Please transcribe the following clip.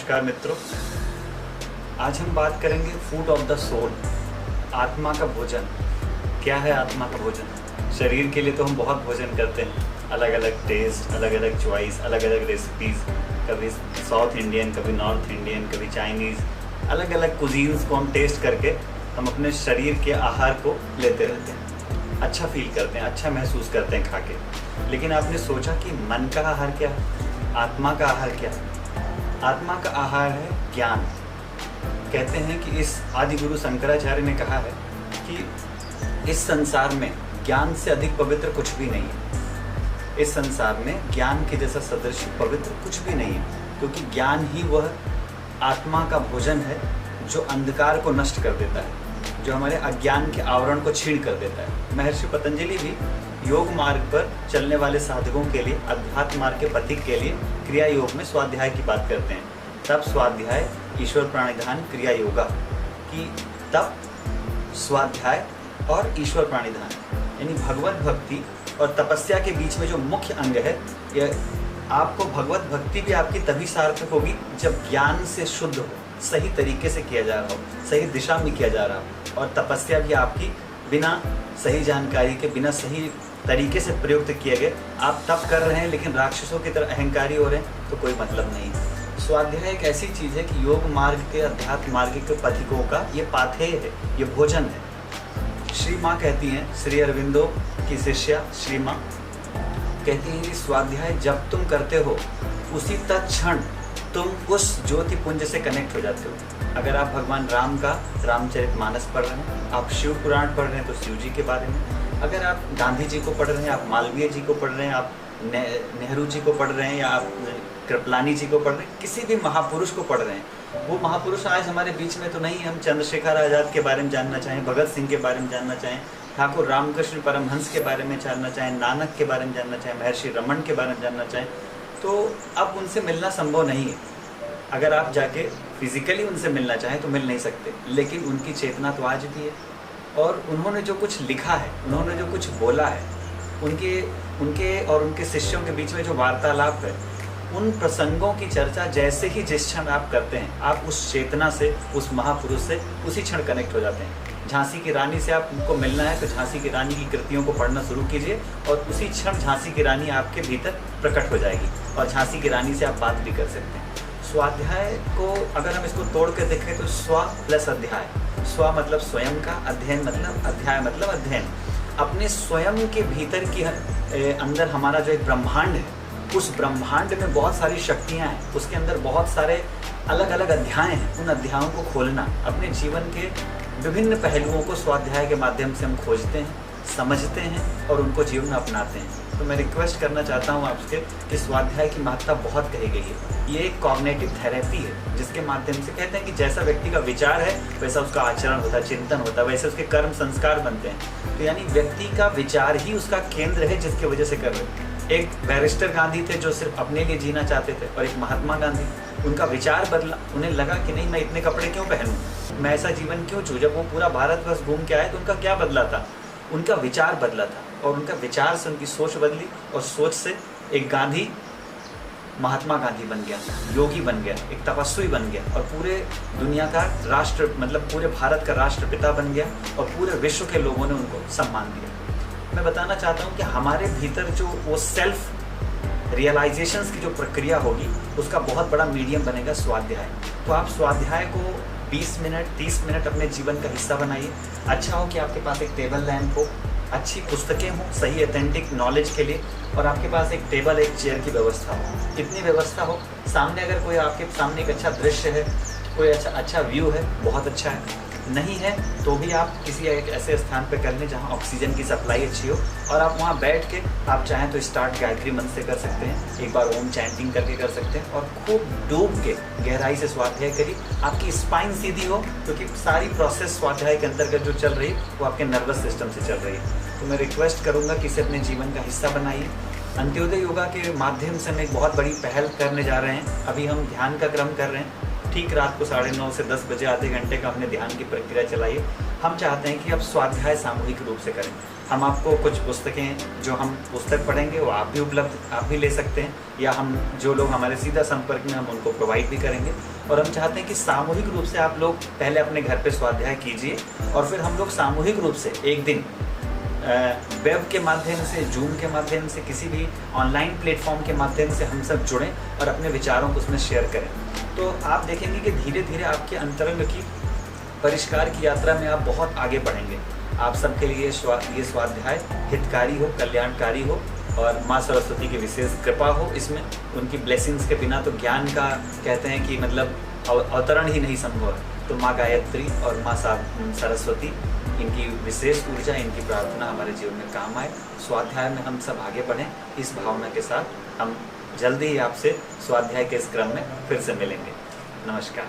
नमस्कार मित्रों, आज हम बात करेंगे फूड ऑफ द सोल, आत्मा का भोजन। क्या है आत्मा का भोजन? शरीर के लिए तो हम बहुत भोजन करते हैं, अलग अलग टेस्ट, अलग अलग चॉइस, अलग अलग रेसिपीज़, कभी साउथ इंडियन, कभी नॉर्थ इंडियन, कभी चाइनीज़, अलग अलग कुजीन्स को हम टेस्ट करके हम अपने शरीर के आहार को लेते रहते हैं, अच्छा फील करते हैं, अच्छा महसूस करते हैं खा के। लेकिन आपने सोचा कि मन का आहार क्या है? आत्मा का आहार क्या है? आत्मा का आहार है ज्ञान। कहते हैं कि इस आदि गुरु शंकराचार्य ने कहा है कि इस संसार में ज्ञान से अधिक पवित्र कुछ भी नहीं है। इस संसार में ज्ञान के जैसा सदृश पवित्र कुछ भी नहीं है, क्योंकि ज्ञान ही वह आत्मा का भोजन है जो अंधकार को नष्ट कर देता है, जो हमारे अज्ञान के आवरण को छीण कर देता है। महर्षि पतंजलि भी योग मार्ग पर चलने वाले साधकों के लिए, अध्यात्म मार्ग के पथिक के लिए क्रिया योग में स्वाध्याय की बात करते हैं। तप, स्वाध्याय, ईश्वर प्राणिधान, क्रिया योगा की तप, स्वाध्याय और ईश्वर प्राणिधान, यानी भगवत भक्ति और तपस्या के बीच में जो मुख्य अंग है, यह आपको भगवत भक्ति भी आपकी तभी सार्थक होगी जब ज्ञान से शुद्ध हो, सही तरीके से किया जा रहा हो, सही दिशा में किया जा रहा हो। और तपस्या भी आपकी बिना सही जानकारी के, बिना सही तरीके से प्रयुक्त किए गए आप तप कर रहे हैं लेकिन राक्षसों की तरह अहंकारी हो रहे हैं, तो कोई मतलब नहीं है। स्वाध्याय एक ऐसी चीज़ है कि योग मार्ग के, अध्यात्म मार्ग के पथिकों का ये पाथेय है, ये भोजन है। श्री माँ कहती हैं, श्री अरविंदो की शिष्या श्री माँ कहती हैं कि स्वाध्याय जब तुम करते हो उसी तत्क्षण तुम उस ज्योति पुंज से कनेक्ट हो जाते हो। अगर आप भगवान राम का रामचरितमानस पढ़ रहे हैं, आप शिव पुराण पढ़ रहे हैं तो शिव जी के बारे में, अगर आप गांधी जी को पढ़ रहे हैं, आप मालवीय जी को पढ़ रहे हैं, आप नेहरू जी को पढ़ रहे हैं, या आप कृपलानी जी को पढ़ रहे हैं, किसी भी महापुरुष को पढ़ रहे हैं, वो महापुरुष आज हमारे बीच में तो नहीं। हम चंद्रशेखर आज़ाद के बारे में जानना चाहें, भगत सिंह के बारे में जानना चाहें, ठाकुर रामकृष्ण परमहंस के बारे में जानना चाहें, नानक के बारे में जानना चाहें, महर्षि रमन के बारे में जानना चाहें, तो अब उनसे मिलना संभव नहीं है। अगर आप जाके फिजिकली उनसे मिलना चाहें तो मिल नहीं सकते, लेकिन उनकी चेतना तो आज भी है। और उन्होंने जो कुछ लिखा है, उन्होंने जो कुछ बोला है, उनके और उनके शिष्यों के बीच में जो वार्तालाप है, उन प्रसंगों की चर्चा जैसे ही जिस क्षण आप करते हैं, आप उस चेतना से, उस महापुरुष से उसी क्षण कनेक्ट हो जाते हैं। झांसी की रानी से आपको मिलना है तो झांसी की रानी की कृतियों को पढ़ना शुरू कीजिए और उसी क्षण झांसी की रानी आपके भीतर प्रकट हो जाएगी और झांसी की रानी से आप बात भी कर सकते हैं। स्वाध्याय को अगर हम इसको तोड़ के देखें तो स्व प्लस अध्याय। स्व मतलब स्वयं का, अध्ययन मतलब, अध्याय मतलब अध्ययन। अपने स्वयं के भीतर की अंदर हमारा जो एक ब्रह्मांड है, उस ब्रह्मांड में बहुत सारी शक्तियाँ हैं, उसके अंदर बहुत सारे अलग अलग अध्याय हैं। उन अध्यायों को खोलना, अपने जीवन के विभिन्न पहलुओं को स्वाध्याय के माध्यम से हम खोजते हैं, समझते हैं और उनको जीवन में अपनाते हैं। तो मैं रिक्वेस्ट करना चाहता हूँ आपसे कि स्वाध्याय की महत्ता बहुत कही गई है। ये एक कॉग्निटिव थेरेपी है, जिसके माध्यम से कहते हैं कि जैसा व्यक्ति का विचार है वैसा उसका आचरण होता है, चिंतन होता है, वैसे उसके कर्म संस्कार बनते हैं। तो यानी व्यक्ति का विचार ही उसका केंद्र है, जिसकी वजह से कर रहे हैं। एक बैरिस्टर गांधी थे जो सिर्फ अपने लिए जीना चाहते थे, और एक महात्मा गांधी, उनका विचार बदला। उन्हें लगा कि नहीं, मैं इतने कपड़े क्यों पहनूं, मैं ऐसा जीवन क्यों जीऊं। जब वो पूरा भारतवर्ष घूम के आए तो उनका क्या बदला था? उनका विचार बदला था, और उनका विचार से उनकी सोच बदली, और सोच से एक गांधी महात्मा गांधी बन गया, योगी बन गया, एक तपस्वी बन गया, और पूरे दुनिया का राष्ट्र, मतलब पूरे भारत का राष्ट्रपिता बन गया, और पूरे विश्व के लोगों ने उनको सम्मान दिया। मैं बताना चाहता हूँ कि हमारे भीतर जो वो सेल्फ रियलाइजेशंस की जो प्रक्रिया होगी, उसका बहुत बड़ा मीडियम बनेगा स्वाध्याय। तो आप स्वाध्याय को 20 मिनट, 30 मिनट अपने जीवन का हिस्सा बनाइए। अच्छा हो कि आपके पास एक टेबल लैंप हो, अच्छी पुस्तकें हों सही ऑथेंटिक नॉलेज के लिए, और आपके पास एक टेबल, एक चेयर की व्यवस्था हो। इतनी व्यवस्था हो, सामने अगर कोई आपके सामने एक अच्छा दृश्य है, कोई अच्छा व्यू है, बहुत अच्छा है। नहीं है तो भी आप किसी एक ऐसे स्थान पर कर लें जहाँ ऑक्सीजन की सप्लाई अच्छी हो, और आप वहाँ बैठ के आप चाहें तो स्टार्ट गायत्री मंत्र से कर सकते हैं, एक बार ओम चैंटिंग करके कर सकते हैं, और खूब डूब के गहराई से स्वाध्याय करिए। आपकी स्पाइन सीधी हो, क्योंकि सारी प्रोसेस स्वाध्याय के अंतर्गत जो चल रही है वो आपके नर्वस सिस्टम से चल रही है। तो मैं रिक्वेस्ट करूँगा कि इसे अपने जीवन का हिस्सा बनाइए। अंत्योदय योगा के माध्यम से हम एक बहुत बड़ी पहल करने जा रहे हैं। अभी हम ध्यान का क्रम कर रहे हैं। ठीक रात को 9:30 से 10 बजे आधे घंटे का हमने ध्यान की प्रक्रिया चलाई है। हम चाहते हैं कि आप स्वाध्याय सामूहिक रूप से करें। हम आपको कुछ पुस्तकें जो हम पुस्तक पढ़ेंगे वो आप भी ले सकते हैं, या हम जो लोग हमारे सीधा संपर्क में हम उनको प्रोवाइड भी करेंगे। और हम चाहते हैं कि सामूहिक रूप से आप लोग पहले अपने घर पे स्वाध्याय कीजिए, और फिर हम लोग सामूहिक रूप से एक दिन वेब के माध्यम से, जूम के माध्यम से, किसी भी ऑनलाइन प्लेटफॉर्म के माध्यम से हम सब जुड़ें और अपने विचारों को उसमें शेयर करें। तो आप देखेंगे कि धीरे धीरे आपके अंतरंग की परिष्कार की यात्रा में आप बहुत आगे बढ़ेंगे। आप सबके लिए ये स्वाध्याय हितकारी हो, कल्याणकारी हो, और माँ सरस्वती की विशेष कृपा हो इसमें। उनकी ब्लेसिंग्स के बिना तो ज्ञान का कहते हैं कि मतलब अवतरण ही नहीं संभव है। तो माँ गायत्री और माँ सरस्वती, इनकी विशेष ऊर्जा, इनकी प्रार्थना हमारे जीवन में काम आए। स्वाध्याय में हम सब आगे बढ़ें, इस भावना के साथ हम जल्दी ही आपसे स्वाध्याय के इस क्रम में फिर से मिलेंगे। नमस्कार।